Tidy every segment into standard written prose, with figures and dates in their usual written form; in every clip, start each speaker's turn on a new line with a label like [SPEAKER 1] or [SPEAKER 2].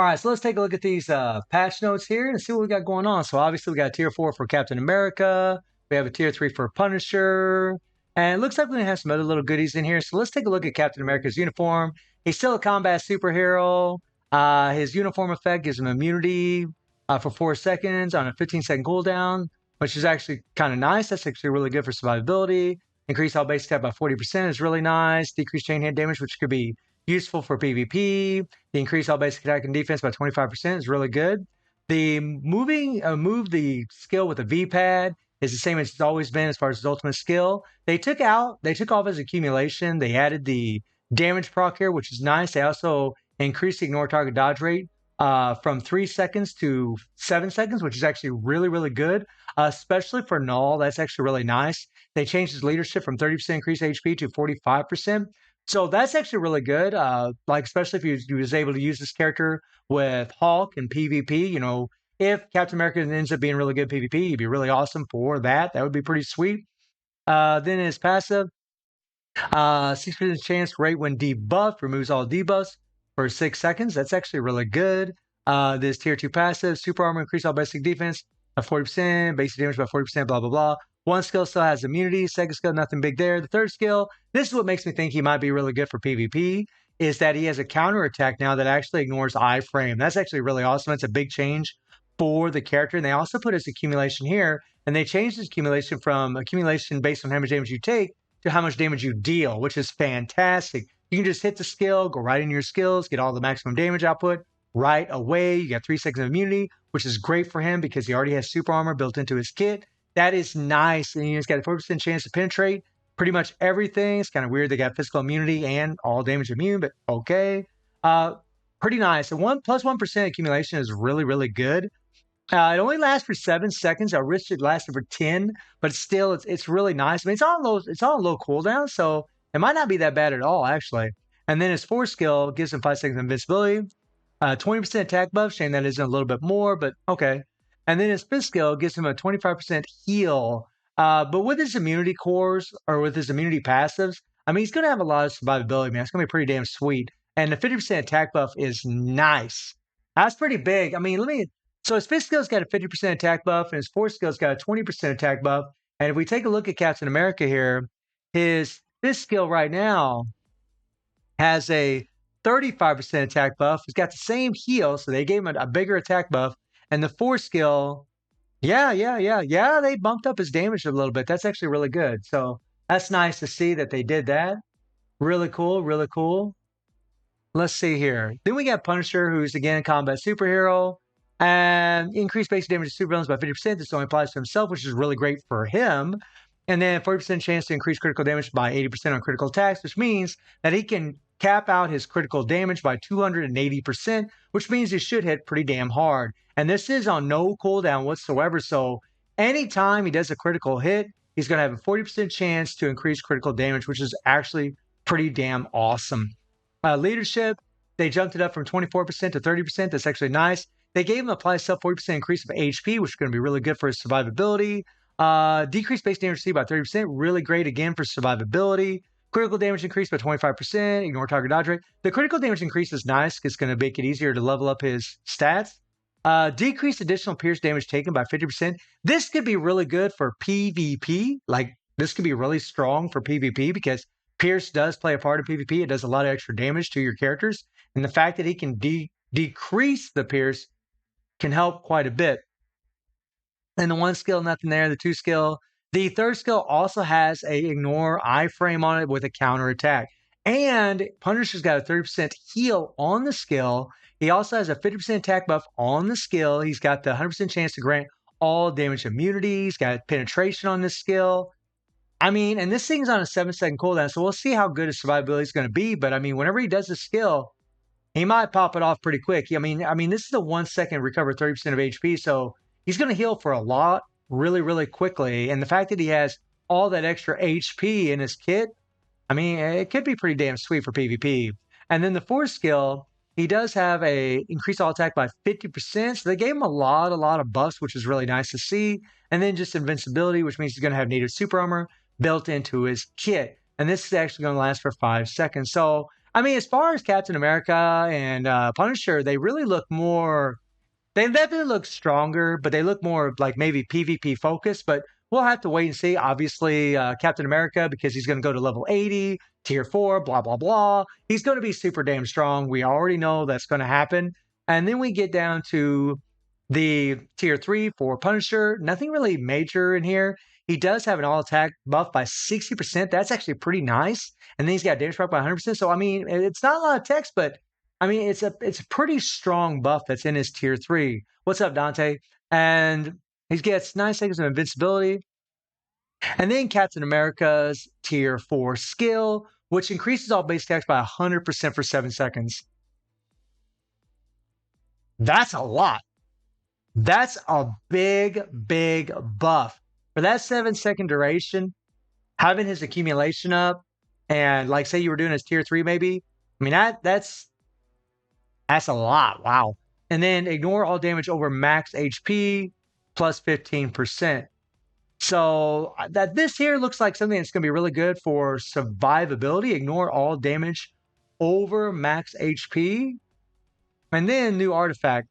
[SPEAKER 1] All right, so let's take a look at these patch notes here and see what we got going on. So obviously we got a tier 4 for Captain America. We have a tier 3 for Punisher. And it looks like we're going to have some other little goodies in here. So let's take a look at Captain America's uniform. He's still a combat superhero. His uniform effect gives him immunity for 4 seconds on a 15-second cooldown, which is actually kind of nice. That's actually really good for survivability. Increase all base attack by 40% is really nice. Decrease chain hit damage, which could be useful for PvP. The increase all basic attack and defense by 25% is really good. The move the skill with the V pad is the same as it's always been as far as his ultimate skill. They took off his accumulation. They added the damage proc here, which is nice. They also increased the ignore target dodge rate from 3 seconds to 7 seconds, which is actually really, really good, especially for Null. That's actually really nice. They changed his leadership from 30% increased HP to 45%. So that's actually really good. Like especially if you was able to use this character with Hulk and PvP. You know, if Captain America ends up being really good PvP, he'd be really awesome for that. That would be pretty sweet. Then his passive, 6% chance rate when debuffed, removes all debuffs for 6 seconds. That's actually really good. This tier 2 passive, super armor, increase all basic defense by 40%, basic damage by 40%, blah, blah, blah. One skill still has immunity. Second skill, nothing big there. The third skill, this is what makes me think he might be really good for PvP, is that he has a counter attack now that actually ignores iframe. That's actually really awesome. It's a big change for the character. And they also put his accumulation here, and they changed his accumulation from accumulation based on how much damage you take to how much damage you deal, which is fantastic. You can just hit the skill, go right into your skills, get all the maximum damage output right away. You got 3 seconds of immunity, which is great for him because he already has super armor built into his kit. That is nice. And he's got a 40% chance to penetrate pretty much everything. It's kind of weird. They got physical immunity and all damage immune, but okay. Pretty nice. And 1% accumulation is really, really good. It only lasts for 7 seconds. I wish it lasted for 10, but still, it's really nice. I mean, it's on low cooldown, so it might not be that bad at all, actually. And then his 4 skill gives him 5 seconds of invincibility, 20% attack buff. Shame that isn't a little bit more, but okay. And then his 5th skill gives him a 25% heal. But with his immunity cores or with his immunity passives, I mean, he's going to have a lot of survivability, man. It's going to be pretty damn sweet. And the 50% attack buff is nice. That's pretty big. I mean, so his 5th skill's got a 50% attack buff, and his 4th skill's got a 20% attack buff. And if we take a look at Captain America here, his 5th skill right now has a 35% attack buff. He's got the same heal, so they gave him a bigger attack buff. And the 4 skill, yeah, they bumped up his damage a little bit. That's actually really good. So that's nice to see that they did that. Really cool, really cool. Let's see here. Then we got Punisher, who's again a combat superhero. And increased basic damage to supervillains by 50%. This only applies to himself, which is really great for him. And then 40% chance to increase critical damage by 80% on critical attacks, which means that he can cap out his critical damage by 280%, which means he should hit pretty damn hard. And this is on no cooldown whatsoever. So anytime he does a critical hit, he's going to have a 40% chance to increase critical damage, which is actually pretty damn awesome. Leadership, they jumped it up from 24% to 30%. That's actually nice. They gave him a plus 40% increase of HP, which is going to be really good for his survivability. Decreased base damage C by 30%, really great again for survivability. Critical damage increase by 25%, ignore target dodge rate. The critical damage increase is nice. It's going to make it easier to level up his stats. Decreased additional pierce damage taken by 50%. This could be really good for PvP. Like, this could be really strong for PvP because pierce does play a part of PvP. It does a lot of extra damage to your characters. And the fact that he can decrease the pierce can help quite a bit. And the 1 skill, nothing there. The 2 skill. The 3rd skill also has a ignore iframe on it with a counter attack. And Punisher's got a 30% heal on the skill. He also has a 50% attack buff on the skill. He's got the 100% chance to grant all damage immunity. He's got penetration on this skill. I mean, and this thing's on a 7-second cooldown, so we'll see how good his survivability is going to be. But I mean, whenever he does the skill, he might pop it off pretty quick. I mean, this is a 1 second recover 30% of HP, so he's going to heal for a lot really, really quickly. And the fact that he has all that extra HP in his kit, I mean, it could be pretty damn sweet for PvP. And then the 4th skill, he does have a increase all attack by 50%. So they gave him a lot of buffs, which is really nice to see. And then just invincibility, which means he's going to have native super armor built into his kit. And this is actually going to last for 5 seconds. So I mean, as far as Captain America and Punisher, they really look more. They definitely look stronger, but they look more like maybe PvP focused. But we'll have to wait and see. Obviously, Captain America, because he's going to go to level 80, tier 4, blah, blah, blah. He's going to be super damn strong. We already know that's going to happen. And then we get down to the tier 3 for Punisher. Nothing really major in here. He does have an all attack buff by 60%. That's actually pretty nice. And then he's got damage buff by 100%. So, I mean, it's not a lot of text, but I mean, it's a pretty strong buff that's in his tier 3. What's up, Dante? And he gets 9 seconds of invincibility. And then Captain America's tier 4 skill, which increases all base attacks by 100% for 7 seconds. That's a lot. That's a big, big buff. For that 7-second duration, having his accumulation up, and like say you were doing his tier 3 maybe, I mean that's a lot. Wow. And then ignore all damage over max HP plus 15%. So that this here looks like something that's going to be really good for survivability. Ignore all damage over max HP. And then new artifact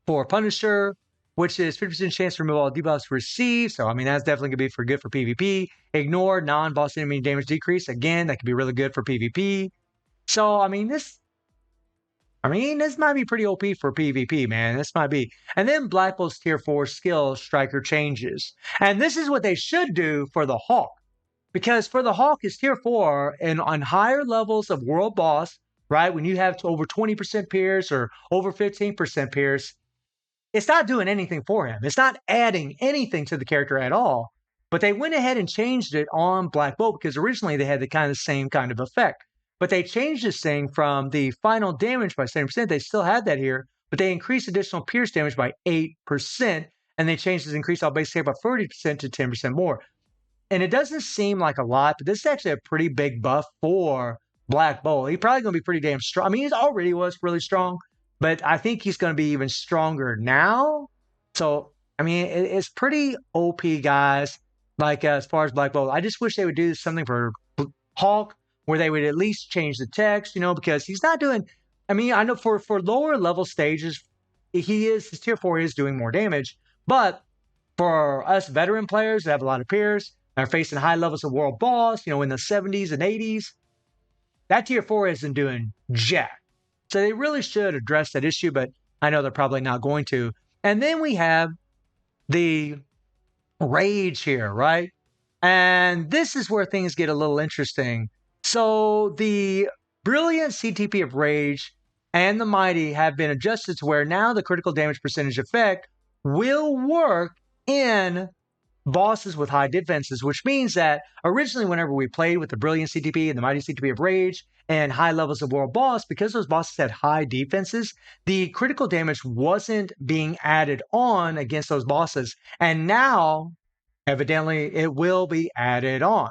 [SPEAKER 1] for Punisher, which is 50% chance to remove all debuffs received. So, I mean, that's definitely going to be good for PvP. Ignore non-boss enemy damage decrease. Again, that could be really good for PvP. So, I mean, this might be pretty OP for PvP, man. This might be. And then Black Bolt's tier 4 skill striker changes. And this is what they should do for the Hulk. Because for the Hulk, is tier 4 and on higher levels of world boss, right? When you have to over 20% pierce or over 15% pierce, it's not doing anything for him. It's not adding anything to the character at all. But they went ahead and changed it on Black Bolt because originally they had the kind of same kind of effect. But they changed this thing from the final damage by 7%. They still had that here, but they increased additional pierce damage by 8%. And they changed this increase all base attack by 30% to 10% more. And it doesn't seem like a lot, but this is actually a pretty big buff for Black Bolt. He's probably going to be pretty damn strong. I mean, he already was really strong, but I think he's going to be even stronger now. So, I mean, it's pretty OP, guys, like as far as Black Bolt. I just wish they would do something for Hulk where they would at least change the text, because he's not doing, I mean, I know for lower level stages, his tier 4 is doing more damage, but for us veteran players that have a lot of peers, are facing high levels of world boss, in the 70s and 80s, that tier 4 isn't doing jack. So they really should address that issue, but I know they're probably not going to. And then we have the rage here, right? And this is where things get a little interesting. So the brilliant CTP of rage and the mighty have been adjusted to where now the critical damage percentage effect will work in bosses with high defenses, which means that originally whenever we played with the brilliant CTP and the mighty CTP of rage and high levels of world boss, because those bosses had high defenses, the critical damage wasn't being added on against those bosses. And now, evidently, it will be added on.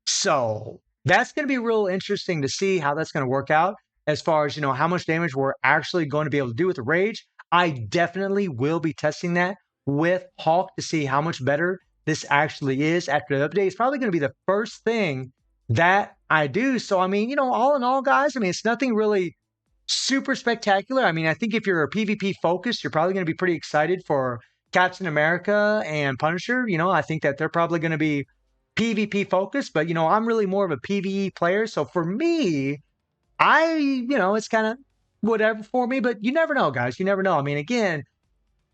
[SPEAKER 1] So that's going to be real interesting to see how that's going to work out as far as, how much damage we're actually going to be able to do with the rage. I definitely will be testing that with Hulk to see how much better this actually is after the update. It's probably going to be the first thing that I do. So, I mean, all in all, guys, I mean, it's nothing really super spectacular. I mean, I think if you're a PvP focused, you're probably going to be pretty excited for Captain America and Punisher. I think that they're probably going to be PvP focused, but, I'm really more of a PvE player. So for me, it's kind of whatever for me, but you never know, guys. You never know. I mean, again,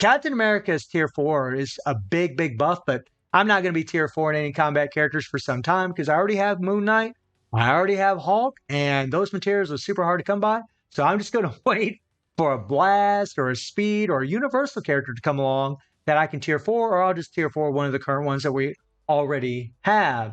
[SPEAKER 1] Captain America's tier 4 is a big, big buff, but I'm not going to be tier 4 in any combat characters for some time because I already have Moon Knight, I already have Hulk, and those materials are super hard to come by. So I'm just going to wait for a Blast or a Speed or a Universal character to come along that I can tier 4, or I'll just tier 4 one of the current ones that we already have.